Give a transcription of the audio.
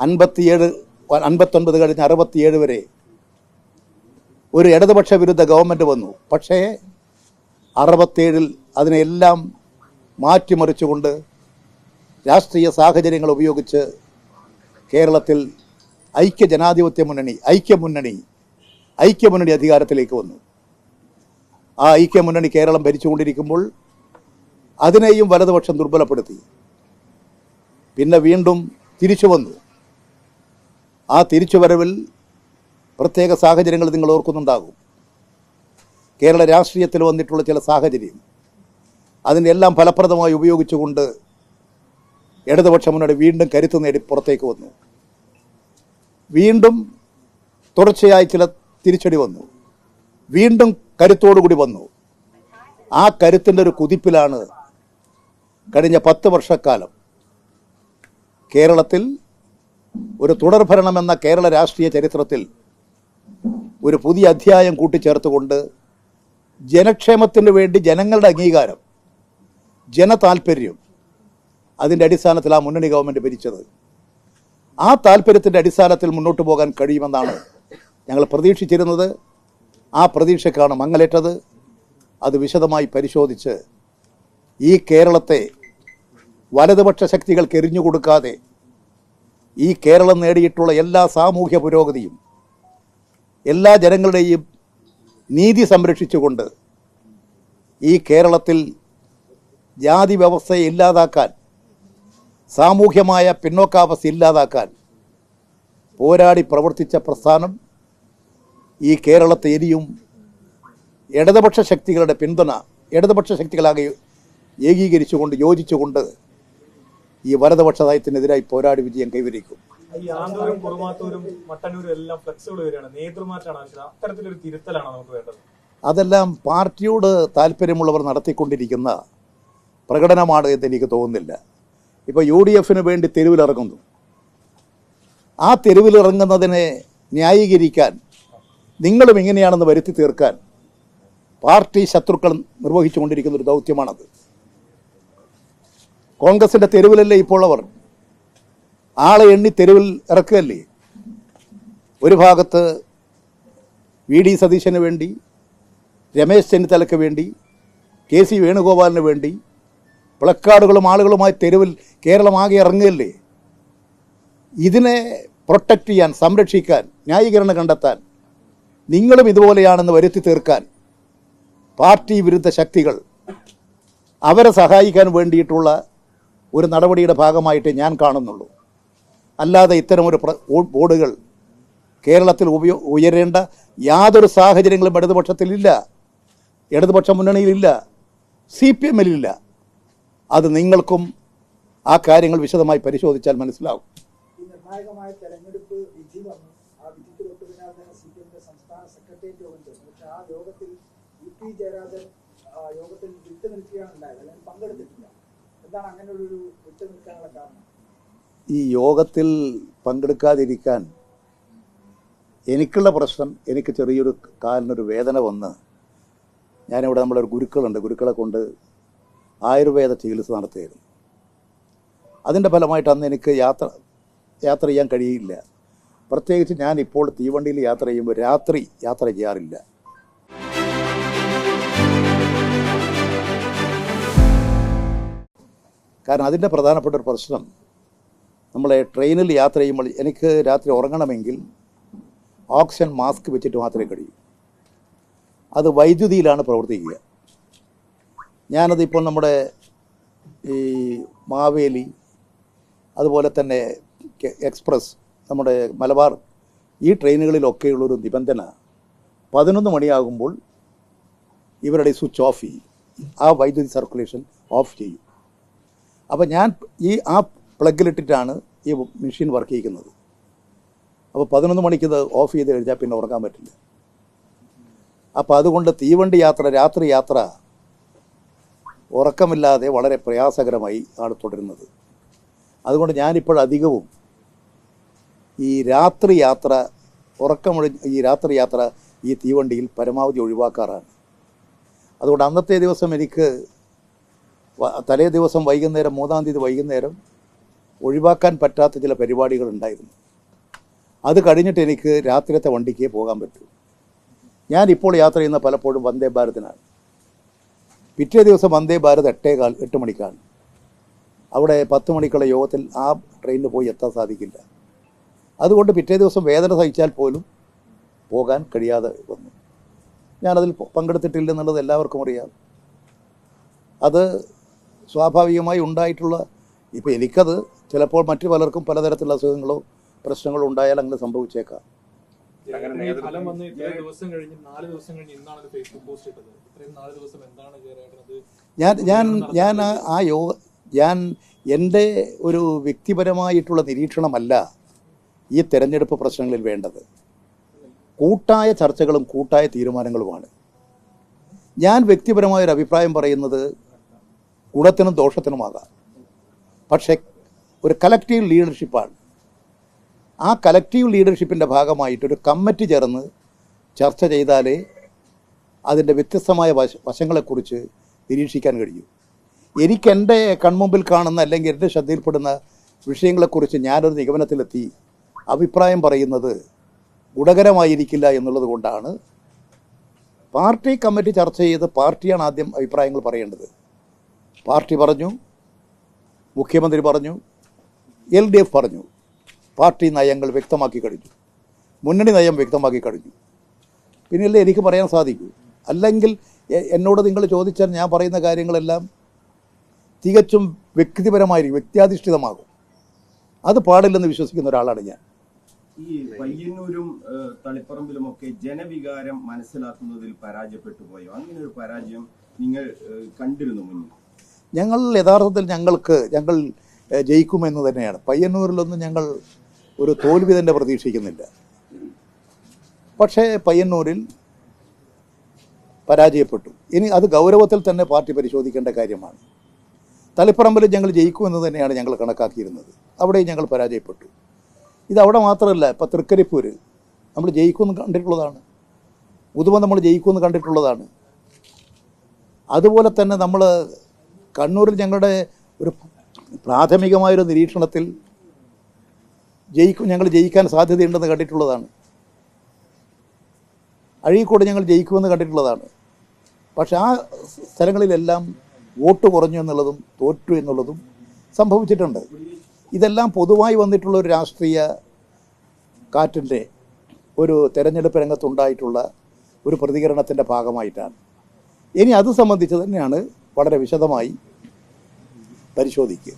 59 കഴിഞ്ഞ് 67 വരെ ഒരു ഇടതുപക്ഷ വിരുദ്ധ ഗവൺമെൻറ് വന്നു. പക്ഷേ 67 അതിനെല്ലാം മാറ്റിമറിച്ചുകൊണ്ട് രാഷ്ട്രീയ സാഹചര്യങ്ങൾ ഉപയോഗിച്ച് കേരളത്തിൽ ഐക്യമുന്നണി അധികാരത്തിലേക്ക് വന്നു. ആ ഐക്യമുന്നണി കേരളം ഭരിച്ചുകൊണ്ടിരിക്കുമ്പോൾ അതിനെയും വലതുപക്ഷം ദുർബലപ്പെടുത്തി. പിന്നെ വീണ്ടും തിരിച്ചു വന്നു. ആ തിരിച്ചുവരവിൽ പ്രത്യേക സാഹചര്യങ്ങൾ നിങ്ങൾ ഓർക്കുന്നുണ്ടാകും. കേരള രാഷ്ട്രീയത്തിൽ വന്നിട്ടുള്ള ചില സാഹചര്യം അതിൻ്റെ എല്ലാം ഫലപ്രദമായി ഉപയോഗിച്ചുകൊണ്ട് ഇടതുപക്ഷ മുന്നണി വീണ്ടും കരുത്ത് നേടി പുറത്തേക്ക് വന്നു. വീണ്ടും തുടർച്ചയായി ചില തിരിച്ചടി വന്നു. വീണ്ടും കരുത്തോടുകൂടി വന്നു. ആ കരുത്തിൻ്റെ ഒരു കുതിപ്പിലാണ് കഴിഞ്ഞ 10 വർഷക്കാലം കേരളത്തിൽ ഒരു തുടർഭരണമെന്ന കേരള രാഷ്ട്രീയ ചരിത്രത്തിൽ ഒരു പുതിയ അധ്യായം കൂട്ടിച്ചേർത്തുകൊണ്ട് ജനക്ഷേമത്തിന് വേണ്ടി ജനങ്ങളുടെ അംഗീകാരം, ജനതാൽപര്യം, അതിൻ്റെ അടിസ്ഥാനത്തിൽ ആ മുന്നണി ഗവൺമെൻറ് ഭരിച്ചത്. ആ താല്പര്യത്തിൻ്റെ അടിസ്ഥാനത്തിൽ മുന്നോട്ട് പോകാൻ കഴിയുമെന്നാണ് ഞങ്ങൾ പ്രതീക്ഷിച്ചിരുന്നത്. ആ പ്രതീക്ഷയ്ക്കാണ് മങ്ങലേറ്റത്. അത് വിശദമായി പരിശോധിച്ച് ഈ കേരളത്തെ വലതുപക്ഷ ശക്തികൾക്ക് എറിഞ്ഞുകൊടുക്കാതെ ഈ കേരളം നേടിയിട്ടുള്ള എല്ലാ സാമൂഹ്യ പുരോഗതിയും എല്ലാ ജനങ്ങളുടെയും നീതി സംരക്ഷിച്ചുകൊണ്ട് ഈ കേരളത്തിൽ ജാതി വ്യവസ്ഥയെ ഇല്ലാതാക്കാൻ, സാമൂഹ്യമായ പിന്നോക്കാവസ്ഥ ഇല്ലാതാക്കാൻ പോരാടി പ്രവർത്തിച്ച പ്രസ്ഥാനം ഈ കേരളത്തെ ഇനിയും ഇടതുപക്ഷ ശക്തികളുടെ പിന്തുണ, ഇടതുപക്ഷ ശക്തികളാകെ ഏകീകരിച്ചുകൊണ്ട് യോജിച്ചുകൊണ്ട് ഈ വലതുപക്ഷ നയത്തിനെതിരായി പോരാടി വിജയം കൈവരിക്കും. അതെല്ലാം പാർട്ടിയോട് താല്പര്യമുള്ളവർ നടത്തിക്കൊണ്ടിരിക്കുന്ന പ്രകടനമാണ് എന്ന് എനിക്ക് തോന്നുന്നില്ല. ഇപ്പോൾ UDF വേണ്ടി തെരുവിലിറങ്ങുന്നു. ആ തെരുവിലിറങ്ങുന്നതിനെ ന്യായീകരിക്കാൻ, നിങ്ങളും ഇങ്ങനെയാണെന്ന് വരുത്തി തീർക്കാൻ പാർട്ടി ശത്രുക്കൾ നിർവഹിച്ചുകൊണ്ടിരിക്കുന്ന ഒരു ദൗത്യമാണത്. കോൺഗ്രസിൻ്റെ തെരുവിലല്ലേ ഇപ്പോൾ അവർ ആളെ എണ്ണി തെരുവിൽ ഇറക്കുകയല്ലേ. ഒരു ഭാഗത്ത് VD സതീശന് വേണ്ടി, രമേശ് ചെന്നിത്തലയ്ക്ക് വേണ്ടി, KC വേണുഗോപാലിന് വേണ്ടി പ്ലക്കാർഡുകളും ആളുകളുമായി തെരുവിൽ കേരളമാകെ ഇറങ്ങുകയല്ലേ. ഇതിനെ പ്രൊട്ടക്റ്റ് ചെയ്യാൻ, സംരക്ഷിക്കാൻ, ന്യായീകരണം കണ്ടെത്താൻ, നിങ്ങളും ഇതുപോലെയാണെന്ന് വരുത്തി തീർക്കാൻ പാർട്ടി വിരുദ്ധ ശക്തികൾ അവരെ സഹായിക്കാൻ വേണ്ടിയിട്ടുള്ള ഒരു നടപടിയുടെ ഭാഗമായിട്ട് ഞാൻ കാണുന്നുള്ളൂ. അല്ലാതെ ഇത്തരമൊരു ബോർഡുകൾ കേരളത്തിൽ ഉയരേണ്ട യാതൊരു സാഹചര്യങ്ങളും ഇടതുപക്ഷത്തിലില്ല, ഇടതുപക്ഷ മുന്നണിയിലില്ല, CPM-ലില്ല. അത് നിങ്ങൾക്കും ആ കാര്യങ്ങൾ വിശദമായി പരിശോധിച്ചാൽ മനസ്സിലാവും. നിർണായകമായ തെരഞ്ഞെടുപ്പ് വിധി വന്നു. ആ വിധിക്ക് തൊട്ട് പിന്നാലെ CPM-ന്റെ സംസ്ഥാന സെക്രട്ടേറിയറ്റ് യോഗം ചേർന്നു. പക്ഷെ ആ യോഗത്തിൽ EP ജയരാജൻ യോഗത്തിൽ വിട്ടു നിൽക്കുകയാണ് ഉണ്ടായത്, അല്ലെങ്കിൽ പങ്കെടുത്തിട്ടില്ല. എന്താണ് അങ്ങനെയുള്ളൊരു വിട്ടു നിൽക്കാനുള്ള കാരണം? ഈ യോഗത്തിൽ പങ്കെടുക്കാതിരിക്കാൻ എനിക്കുള്ള പ്രശ്നം, എനിക്ക് ചെറിയൊരു കാലിനൊരു വേദന വന്ന് ഞാനിവിടെ നമ്മളൊരു ഗുരുക്കളുണ്ട്, ഗുരുക്കളെ കൊണ്ട് ആയുർവേദ ചികിത്സ നടത്തുകയായിരുന്നു. അതിൻ്റെ ഫലമായിട്ട് അന്ന് എനിക്ക് യാത്ര ചെയ്യാൻ കഴിയില്ല. പ്രത്യേകിച്ച് ഞാനിപ്പോൾ തീവണ്ടിയിൽ യാത്ര ചെയ്യുമ്പോൾ രാത്രി യാത്ര ചെയ്യാറില്ല. കാരണം അതിൻ്റെ പ്രധാനപ്പെട്ട ഒരു പ്രശ്നം, നമ്മളെ ട്രെയിനിൽ യാത്ര ചെയ്യുമ്പോൾ എനിക്ക് രാത്രി ഉറങ്ങണമെങ്കിൽ ഓക്സിജൻ മാസ്ക് വെച്ചിട്ട് മാത്രമേ കഴിയൂ. അത് വൈദ്യുതിയിലാണ് പ്രവർത്തിക്കുക. ഞാനതിപ്പോൾ നമ്മുടെ ഈ മാവേലി, അതുപോലെ തന്നെ എക്സ്പ്രസ്, നമ്മുടെ മലബാർ, ഈ ട്രെയിനുകളിലൊക്കെയുള്ളൊരു നിബന്ധന 11 മണിയാകുമ്പോൾ ഇവരുടെ സ്വിച്ച് ഓഫ് ചെയ്യും, ആ വൈദ്യുതി സർക്കുലേഷൻ ഓഫ് ചെയ്യും. അപ്പോൾ ഞാൻ ആ പ്ലഗിലിട്ടിട്ടാണ് ഈ മെഷീൻ വർക്ക് ചെയ്യുന്നത്. അപ്പോൾ 11 മണിക്ക് ഇത് ഓഫ് ചെയ്ത് കഴിഞ്ഞാൽ പിന്നെ ഉറങ്ങാൻ പറ്റില്ല. അപ്പോൾ അതുകൊണ്ട് തീവണ്ടി യാത്ര, രാത്രി യാത്ര ഉറക്കമില്ലാതെ വളരെ പ്രയാസകരമായി ആണ് തുടരുന്നത്. അതുകൊണ്ട് ഞാനിപ്പോഴധികവും ഈ രാത്രി യാത്ര ഈ തീവണ്ടിയിൽ പരമാവധി ഒഴിവാക്കാറാണ്. അതുകൊണ്ട് അന്നത്തെ ദിവസം എനിക്ക് തലേ ദിവസം വൈകുന്നേരം, 3-ാം തീയതി വൈകുന്നേരം ഒഴിവാക്കാൻ പറ്റാത്ത ചില പരിപാടികളുണ്ടായിരുന്നു. അത് കഴിഞ്ഞിട്ട് എനിക്ക് രാത്രിയത്തെ വണ്ടിക്ക് പോകാൻ പറ്റൂ. ഞാനിപ്പോൾ യാത്ര ചെയ്യുന്ന പലപ്പോഴും വന്ദേ ഭാരതിനാണ്. പിറ്റേ ദിവസം വന്ദേ ഭാരത് 8 മണിക്കാണ്. അവിടെ 10 മണിക്കുള്ള യോഗത്തിൽ ആ ട്രെയിനിന് പോയി എത്താൻ സാധിക്കില്ല. അതുകൊണ്ട് പിറ്റേ ദിവസം വേദന സഹിച്ചാൽ പോലും പോകാൻ കഴിയാതെ വന്നു. ഞാനതിൽ പങ്കെടുത്തിട്ടില്ലെന്നുള്ളത് എല്ലാവർക്കും അറിയാം. അത് സ്വാഭാവികമായി ഉണ്ടായിട്ടുള്ള, ഇപ്പോൾ എനിക്കത് ചിലപ്പോൾ മറ്റു പലർക്കും പലതരത്തിലുള്ള അസുഖങ്ങളോ പ്രശ്നങ്ങളോ ഉണ്ടായാൽ അങ്ങനെ സംഭവിച്ചേക്കാം. ഫലം വന്ന് ഇത്രയും ദിവസം കഴിഞ്ഞ് 4 ദിവസം കഴിഞ്ഞ് ഇന്നാണ് ഒരു ഫേസ്ബുക്ക് പോസ്റ്റ് ഇട്ടത്. ഇത്രയും 4 ദിവസം എന്താണ് ഞാൻ എൻ്റെ ഒരു വ്യക്തിപരമായിട്ടുള്ള നിരീക്ഷണമല്ല ഈ തെരഞ്ഞെടുപ്പ് പ്രശ്നങ്ങളിൽ വേണ്ടത്. കൂട്ടായ ചർച്ചകളും കൂട്ടായ തീരുമാനങ്ങളുമാണ്. ഞാൻ വ്യക്തിപരമായൊരു അഭിപ്രായം പറയുന്നത് ഗുണത്തിനും ദോഷത്തിനുമാകാം. പക്ഷേ ഒരു കലക്റ്റീവ് ലീഡർഷിപ്പാണ്. ആ കലക്റ്റീവ് ലീഡർഷിപ്പിൻ്റെ ഭാഗമായിട്ടൊരു കമ്മിറ്റി ചേർന്ന് ചർച്ച ചെയ്താലേ അതിൻ്റെ വ്യത്യസ്തമായ വശങ്ങളെക്കുറിച്ച് നിരീക്ഷിക്കാൻ കഴിയൂ. എനിക്കെൻ്റെ കൺമുമ്പിൽ കാണുന്ന അല്ലെങ്കിൽ എൻ്റെ ശ്രദ്ധയിൽപ്പെടുന്ന വിഷയങ്ങളെക്കുറിച്ച് ഞാനൊരു നിഗമനത്തിലെത്തി അഭിപ്രായം പറയുന്നത് ഗുണകരമായിരിക്കില്ല എന്നുള്ളത് കൊണ്ടാണ് പാർട്ടി കമ്മിറ്റി ചർച്ച ചെയ്ത് പാർട്ടിയാണ് ആദ്യം അഭിപ്രായങ്ങൾ പറയേണ്ടത്. പാർട്ടി പറഞ്ഞു, മുഖ്യമന്ത്രി പറഞ്ഞു, LDF പറഞ്ഞു, പാർട്ടി നയങ്ങൾ വ്യക്തമാക്കി കഴിഞ്ഞു, മുന്നണി നയം വ്യക്തമാക്കി കഴിഞ്ഞു. പിന്നെയല്ലേ എനിക്ക് പറയാൻ സാധിക്കൂ. അല്ലെങ്കിൽ എന്നോട് നിങ്ങൾ ചോദിച്ചാൽ ഞാൻ പറയുന്ന കാര്യങ്ങളെല്ലാം തികച്ചും വ്യക്തിപരമായിരിക്കും, വ്യക്തിയാധിഷ്ഠിതമാകും. അത് പാടില്ലെന്ന് വിശ്വസിക്കുന്ന ഒരാളാണ് ഞാൻ. ഈ പയ്യന്നൂരും തളിപ്പറമ്പിലുമൊക്കെ ജനവികാരം മനസ്സിലാക്കുന്നതിൽ പരാജയപ്പെട്ടു പോയോ? അങ്ങനെ ഒരു പരാജയം നിങ്ങൾ കണ്ടിരുന്നു മുന്നിൽ? ഞങ്ങൾ യഥാർത്ഥത്തിൽ ഞങ്ങൾ ജയിക്കുമെന്ന് തന്നെയാണ്. പയ്യന്നൂരിലൊന്നും ഞങ്ങൾ ഒരു തോൽവി തന്നെ പ്രതീക്ഷിക്കുന്നില്ല. പക്ഷേ പയ്യന്നൂരിൽ പരാജയപ്പെട്ടു. ഇനി അത് ഗൗരവത്തിൽ തന്നെ പാർട്ടി പരിശോധിക്കേണ്ട കാര്യമാണ്. തളിപ്പറമ്പിൽ ഞങ്ങൾ ജയിക്കുമെന്ന് തന്നെയാണ് ഞങ്ങൾ കണക്കാക്കിയിരുന്നത്. അവിടെയും ഞങ്ങൾ പരാജയപ്പെട്ടു. ഇതവിടെ മാത്രമല്ല, ഇപ്പോൾ തൃക്കരിപ്പൂര് നമ്മൾ ജയിക്കുമെന്ന് കണ്ടിട്ടുള്ളതാണ്. ഉദുമ നമ്മൾ ജയിക്കുമെന്ന് കണ്ടിട്ടുള്ളതാണ്. അതുപോലെ തന്നെ നമ്മൾ കണ്ണൂരിൽ ഞങ്ങളുടെ ഒരു പ്രാഥമികമായൊരു നിരീക്ഷണത്തിൽ ഞങ്ങൾ ജയിക്കാൻ സാധ്യതയുണ്ടെന്ന് കണ്ടിട്ടുള്ളതാണ്. അഴീക്കോട് ഞങ്ങൾ ജയിക്കുമെന്ന് കണ്ടിട്ടുള്ളതാണ്. പക്ഷെ ആ സ്ഥലങ്ങളിലെല്ലാം വോട്ട് കുറഞ്ഞു എന്നുള്ളതും തോറ്റു എന്നുള്ളതും സംഭവിച്ചിട്ടുണ്ട്. ഇതെല്ലാം പൊതുവായി വന്നിട്ടുള്ള ഒരു രാഷ്ട്രീയ കാറ്റിൻ്റെ ഒരു തെരഞ്ഞെടുപ്പ് രംഗത്തുണ്ടായിട്ടുള്ള ഒരു പ്രതികരണത്തിൻ്റെ ഭാഗമായിട്ടാണ്. ഇനി അത് സംബന്ധിച്ച് തന്നെയാണ് വളരെ വിശദമായി പരിശോധിക്കുക.